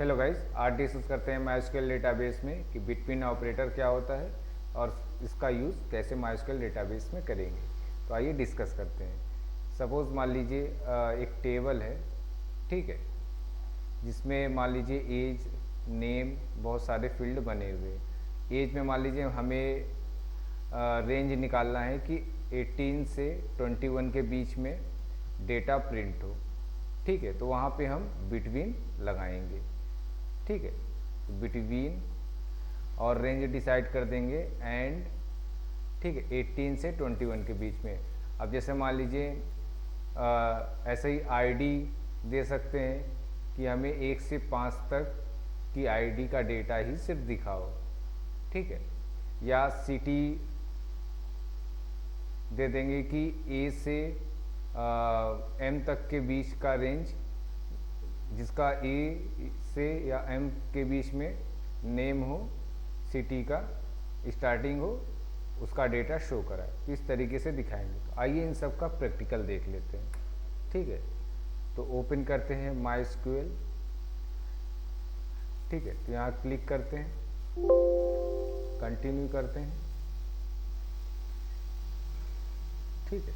Hello guys, आज discuss करते हैं माइस्क्यूएल डेटाबेस में कि बिटवीन ऑपरेटर क्या होता है और इसका यूज़ कैसे माइस्क्यूएल डेटाबेस में करेंगे। तो आइए डिस्कस करते हैं। सपोज़ मान लीजिए एक टेबल है, ठीक है, जिसमें मान लीजिए एज, नेम, बहुत सारे फील्ड बने हुए। एज में मान लीजिए हमें रेंज निकालना है कि 18 से 21 के बीच में डेटा प्रिंट हो, ठीक है। तो वहाँ पे हम बिटवीन लगाएंगे, ठीक है। तो बिटवीन और रेंज डिसाइड कर देंगे एंड, ठीक है, 18 से 21 के बीच में। अब जैसे मान लीजिए ऐसे ही आईडी दे सकते हैं कि हमें 1 से 5 तक की आईडी का डेटा ही सिर्फ दिखाओ, ठीक है। या सिटी दे देंगे कि ए से एम तक के बीच का रेंज, जिसका ए से या एम के बीच में नेम हो, सिटी का स्टार्टिंग हो, उसका डेटा शो कराए। इस तरीके से दिखाएंगे। तो आइए इन सब का प्रैक्टिकल देख लेते हैं, ठीक है। तो ओपन करते हैं माइस्क्यूएल, ठीक है। तो यहाँ क्लिक करते हैं, कंटिन्यू करते हैं, ठीक है।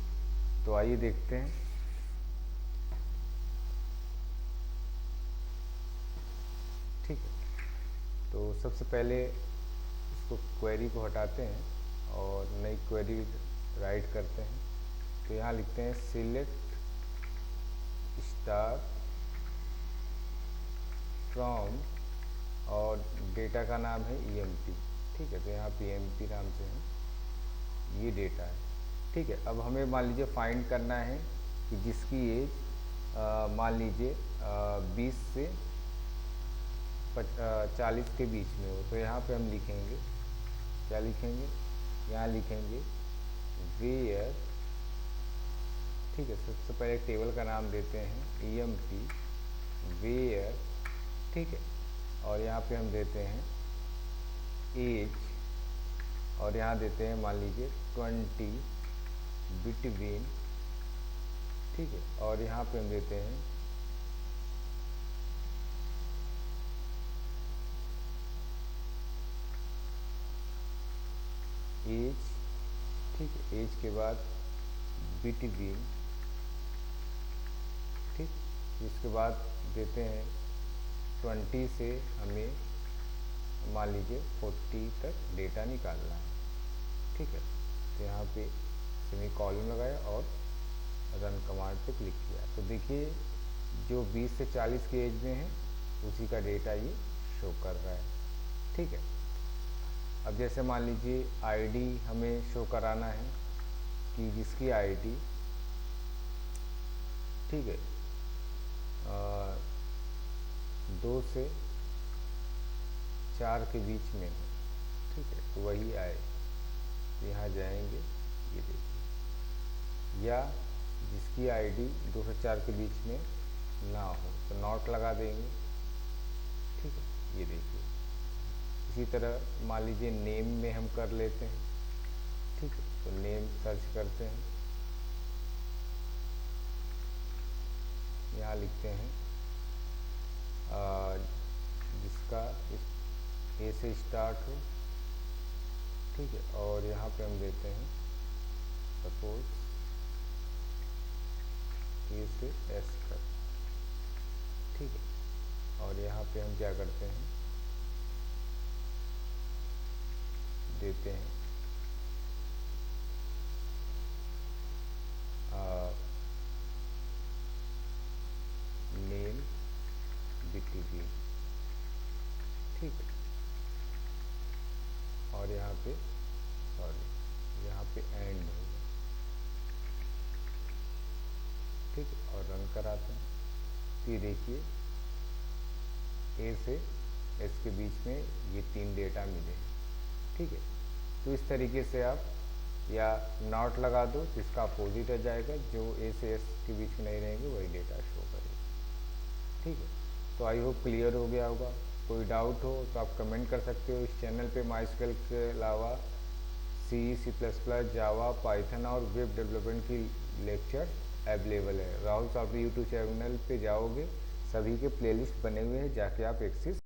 तो आइए देखते हैं। ठीक है, तो सबसे पहले इसको क्वेरी को हटाते हैं और नई क्वेरी राइट करते हैं। तो यहाँ लिखते हैं सिलेक्ट स्टार फ्रॉम और डेटा का नाम है ईएमपी, ठीक है। तो यहाँ पे ईएमपी नाम से है, ये डेटा है, ठीक है। अब हमें मान लीजिए फाइंड करना है कि जिसकी एज मान लीजिए 20 से 40 के बीच में हो। तो यहाँ पे हम लिखेंगे, क्या लिखेंगे, यहाँ लिखेंगे वेयर, ठीक है। सबसे पहले एक टेबल का नाम देते हैं ईएमपी वेयर, ठीक है। और यहाँ पे हम देते हैं एज, और यहाँ देते हैं मान लीजिए 20 बिटवीन, ठीक है। और यहाँ पे हम देते हैं एज, ठीक है। एज के बाद बिटवीन, ठीक। इसके बाद देते हैं 20 से हमें मान लीजिए 40 तक डेटा निकालना है, ठीक है। तो यहाँ पे सेमीकोलन लगाया और रन कमांड पे क्लिक किया। तो देखिए जो 20 से 40 की एज में है उसी का डेटा ये शो कर रहा है, ठीक है। अब जैसे मान लीजिए आईडी हमें शो कराना है कि जिसकी आईडी, ठीक है, 2 से 4 के बीच में है, ठीक है। तो वही आए, तो यहाँ जाएंगे, ये देखिए। या जिसकी आईडी 2 से 4 के बीच में ना हो तो नॉट लगा देंगे, ठीक है। ये देखिए। इसी तरह मान लीजिए नेम में हम कर लेते हैं, ठीक है। तो नेम सर्च करते हैं, यहाँ लिखते हैं जिसका ए से स्टार्ट हो, ठीक है। और यहाँ पे हम देते हैं सपोज ए से एस तक, ठीक है। और यहाँ पे हम क्या करते हैं, देते हैं नेम बिटवीन, ठीक है। और यहाँ पे सॉरी, यहाँ पे एंड होगा, ठीक है। और रन कराते हैं। तो ये देखिए ए से एस के बीच में ये 3 डेटा मिले, ठीक है। तो इस तरीके से आप या नॉट लगा दो तो इसका अपोजिट आ जाएगा, जो ए से एस के बीच में नहीं रहेंगे वही डेटा शो करेगा, ठीक है। तो आई होप क्लियर हो गया होगा। कोई डाउट हो तो आप कमेंट कर सकते हो। इस चैनल पे माइस्क्यूएल के अलावा C++, जावा, पाइथन और वेब डेवलपमेंट की लेक्चर अवेलेबल है। राहुल सॉफ्टवेयर यूट्यूब चैनल पे जाओगे, सभी के प्लेलिस्ट बने हुए हैं, जाके आप एक्सेस